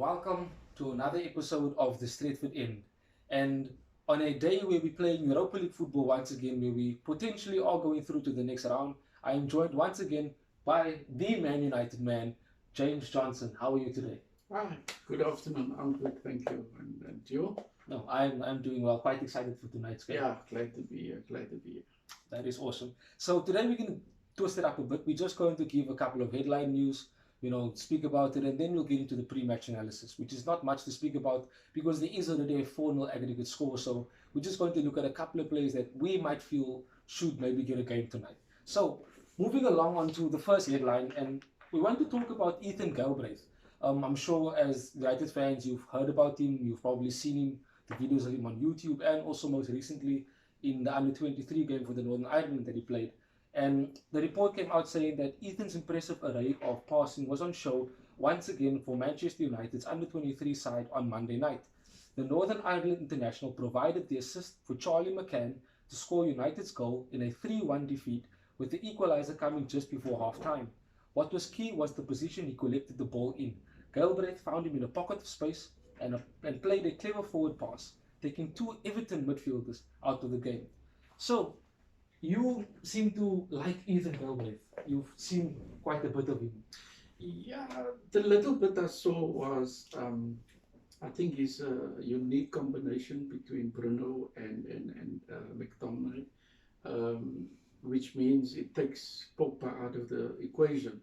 welcome to another episode of the Straightfoot End. And on a day where we're playing Europa League football once again, where we potentially are going through to the next round, I am joined once again by the Man United man, James Johnson. How are you today? Hi, good afternoon. I'm good, thank you. And you? No, I'm doing well. Quite excited for tonight's game. Yeah, glad to be here. Glad to be here. That is awesome. So today we're going to twist it up a bit. We're just going to give a couple of headline news, speak about it, and then we'll get into the pre-match analysis, which is not much to speak about because there is already a 4-0 aggregate score. So we're just going to look at a couple of players that we might feel should maybe get a game tonight. So moving along on to the first headline, and we want to talk about Ethan Galbraith. I'm sure as United fans, you've heard about him, you've probably seen him, the videos of him on YouTube, and also most recently in the under-23 game for the Northern Ireland that he played. And the report came out saying that Ethan's impressive array of passing was on show once again for Manchester United's under-23 side on Monday night. The Northern Ireland international provided the assist for Charlie McCann to score United's goal in a 3-1 defeat, with the equaliser coming just before half-time. What was key was the position he collected the ball in. Galbraith found him in a pocket of space and played a clever forward pass, taking two Everton midfielders out of the game. So, you seem to like Ethan Galbraith. You've seen quite a bit of him. Yeah, the little bit I saw was, I think he's a unique combination between Bruno and McTominay, which means it takes Pogba out of the equation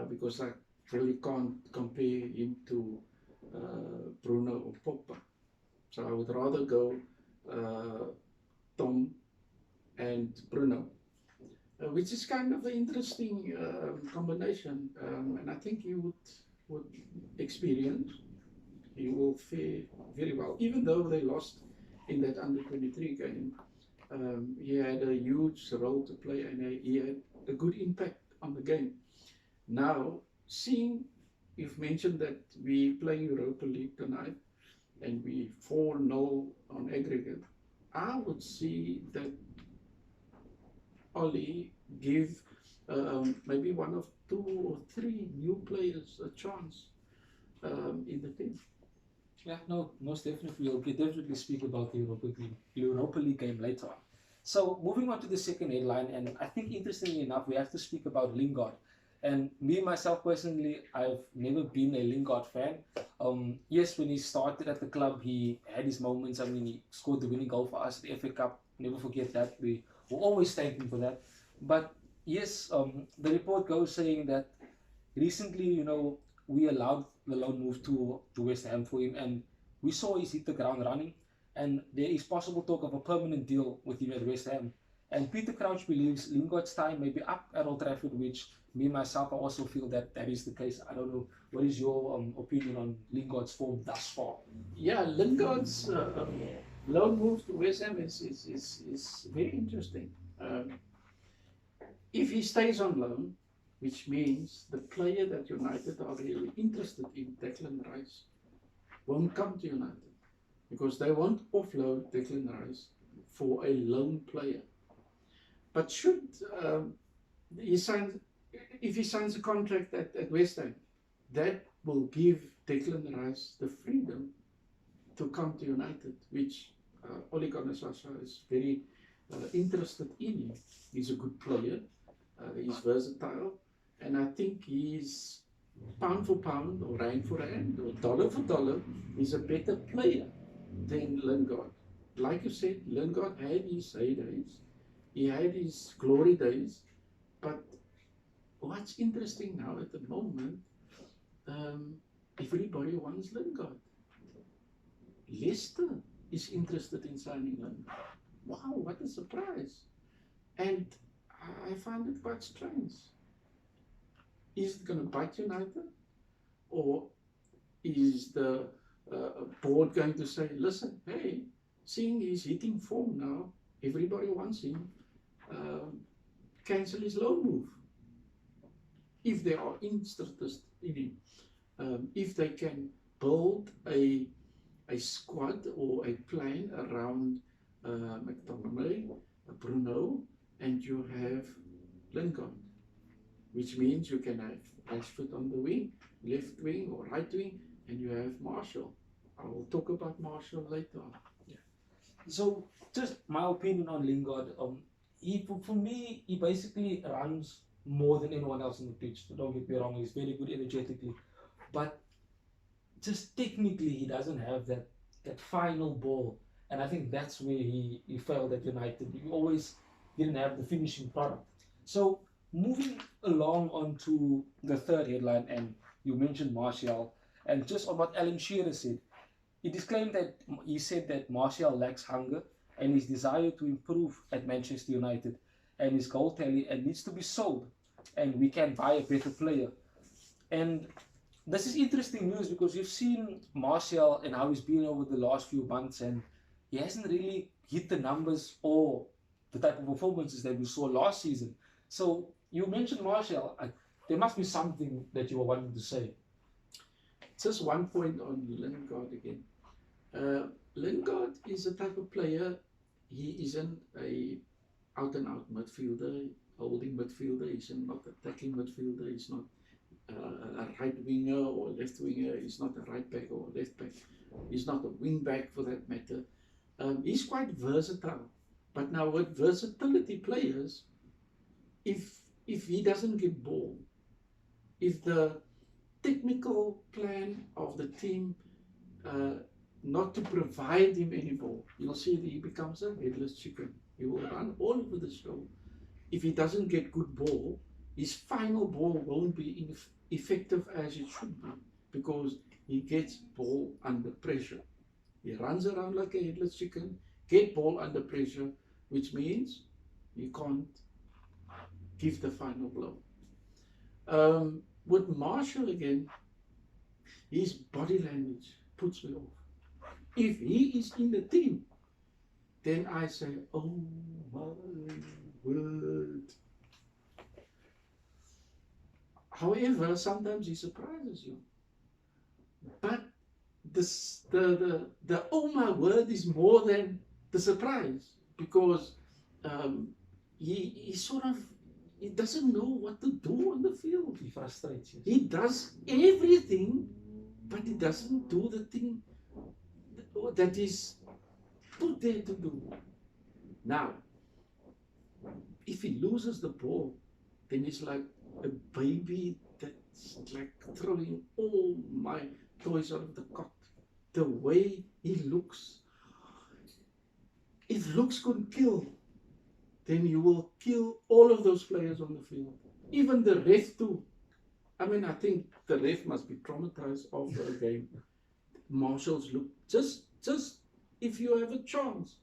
because I really can't compare him to Bruno or Pogba. So I would rather go Tom and Bruno, which is kind of an interesting combination, and I think he would experience. He will fare very well, even though they lost in that under-23 game. He had a huge role to play, and he had a good impact on the game. Now, seeing you've mentioned that we play Europa League tonight, and we 4-0 on aggregate, I would see that Ollie give maybe one of 2 or 3 new players a chance in the team. Yeah, no, most definitely. We'll definitely speak about the Europa League game later on. So moving on to the second headline, and I think interestingly enough, we have to speak about Lingard. And me, myself personally, I've never been a Lingard fan. Yes, when he started at the club, he had his moments. I mean, he scored the winning goal for us at the FA Cup. Never forget that. We will always thank him for that. But yes, the report goes saying that recently, we allowed the loan move to West Ham for him, and we saw he's hit the ground running. And there is possible talk of a permanent deal with him at West Ham. And Peter Crouch believes Lingard's time may be up at Old Trafford, which me myself I also feel that is the case. I don't know, what is your opinion on Lingard's form thus far? Yeah, Lingard's loan move to West Ham is very interesting. If he stays on loan, which means the player that United are really interested in, Declan Rice, won't come to United because they won't offload Declan Rice for a loan player. But should if he signs a contract at West Ham, that will give Declan Rice the freedom to come to United, which Ole Gunnar Solskjaer is very interested in him. He's a good player, he's versatile, and I think he's pound for pound or rand for rand or dollar for dollar, he's a better player than Lingard. Like you said, Lingard had his heydays, he had his glory days, but what's interesting now at the moment, everybody wants Lingard. Leicester is interested in signing Lingard. Wow, what a surprise. And I find it quite strange. Is it going to bite United? Or is the board going to say, listen, hey, seeing he's hitting form now, everybody wants him, cancel his loan move. If they are interested in him, if they can build a squad or a plan around McTominay, Bruno, and you have Lingard, which means you can have Rashford on the wing, left wing or right wing, and you have Marshall. I will talk about Marshall later on. So, just my opinion on Lingard. For me, he basically runs more than anyone else on the pitch. Don't get me wrong; he's very good energetically, but just technically, he doesn't have that final ball. And I think that's where he failed at United. He always didn't have the finishing product. So moving along on to the third headline, and you mentioned Martial, and just on what Alan Shearer said, he said that Martial lacks hunger and his desire to improve at Manchester United, and his goal tally and needs to be sold, and we can buy a better player. And this is interesting news because you've seen Martial and how he's been over the last few months, and he hasn't really hit the numbers or the type of performances that we saw last season. So you mentioned Martial. There must be something that you were wanting to say. Just one point on Lingard again. Lingard is a type of player. He isn't a out and out midfielder, holding midfielder. He's not attacking midfielder. He's not a right winger or left winger. He's not a right back or a left back. He's not a wing back for that matter. He's quite versatile. But now with versatility players, if he doesn't get ball, if the technical plan of the team not to provide him any ball, you'll see that he becomes a headless chicken. He will run all over the show. If he doesn't get good ball, his final ball won't be effective as it should be because he gets ball under pressure. He runs around like a headless chicken, get ball under pressure, which means he can't give the final blow. With Marshall again, his body language puts me off. If he is in the team, then I say, oh my word. However, sometimes he surprises you. But the oh my word is more than the surprise because he sort of he doesn't know what to do on the field. He frustrates you. He does everything, but he doesn't do the thing that is put there to do. Now, if he loses the ball, then it's like a baby that's like throwing all my toys out of the cot. The way he looks. If looks could kill, then you will kill all of those players on the field. Even the ref too. I mean, I think the ref must be traumatized after a game. Marshall's look. Just if you have a chance.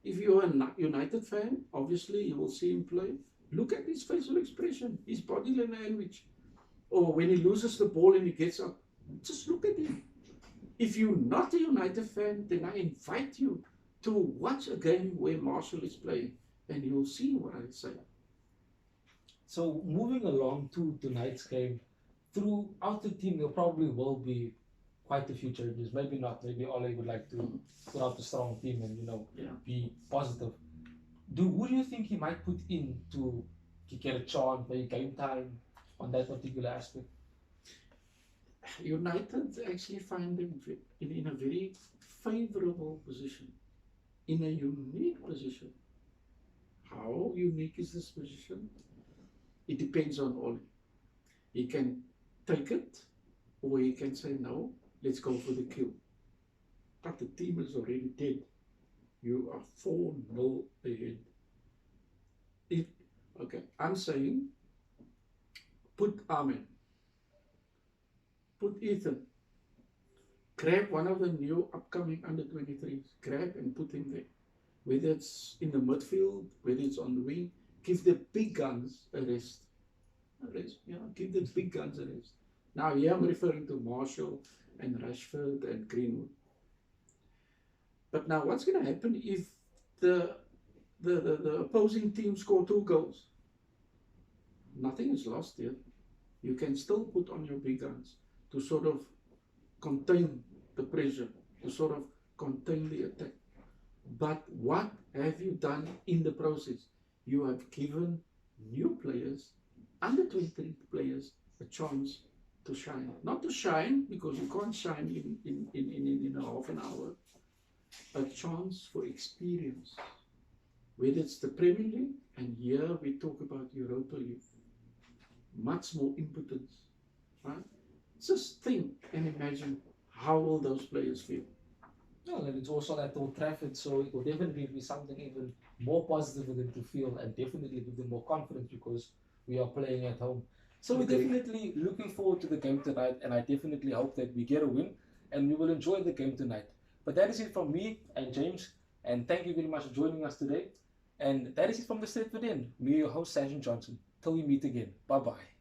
If you're a United fan, obviously you will see him play. Look at his facial expression, his body language. Or when he loses the ball and he gets up, just look at him. If you're not a United fan, then I invite you to watch a game where Marshall is playing and you'll see what I say. So moving along to tonight's game, throughout the team there probably will be quite a few changes. Maybe not. Maybe Ole would like to put out a strong team and be positive. Who do you think he might put in to get a chance, maybe game time on that particular aspect? United actually find him in a very favourable position, in a unique position. How unique is this position? It depends on Ole. He can take it, or he can say, no, let's go for the kill. But the team is already dead. You are 4-0 ahead. Okay, I'm saying, put Ahmed, put Ethan, grab one of the new upcoming under-23s, grab and put him there. Whether it's in the midfield, whether it's on the wing, give the big guns a rest. Give the big guns a rest. Now here I'm referring to Marshall and Rashford and Greenwood. But now what's going to happen if the opposing team score 2 goals? Nothing is lost here. You can still put on your big guns to sort of contain the pressure, to sort of contain the attack. But what have you done in the process? You have given new players, under 23 players, a chance to shine. Not to shine, because you can't shine in a half an hour. A chance for experience. Whether it's the Premier League, and here we talk about Europa League. Much more impotence. Right? Just think and imagine how will those players feel. Well, and it's also at Old Trafford, so it will definitely be something even more positive for them to feel and definitely give them more confidence because we are playing at home. So we're Agree. definitely looking forward to the game tonight, and I definitely hope that we get a win and we will enjoy the game tonight. But that is it from me and James, and thank you very much for joining us today. And that is it from the Stretford End. Me, your host, Sergeant Johnson. Till we meet again. Bye bye.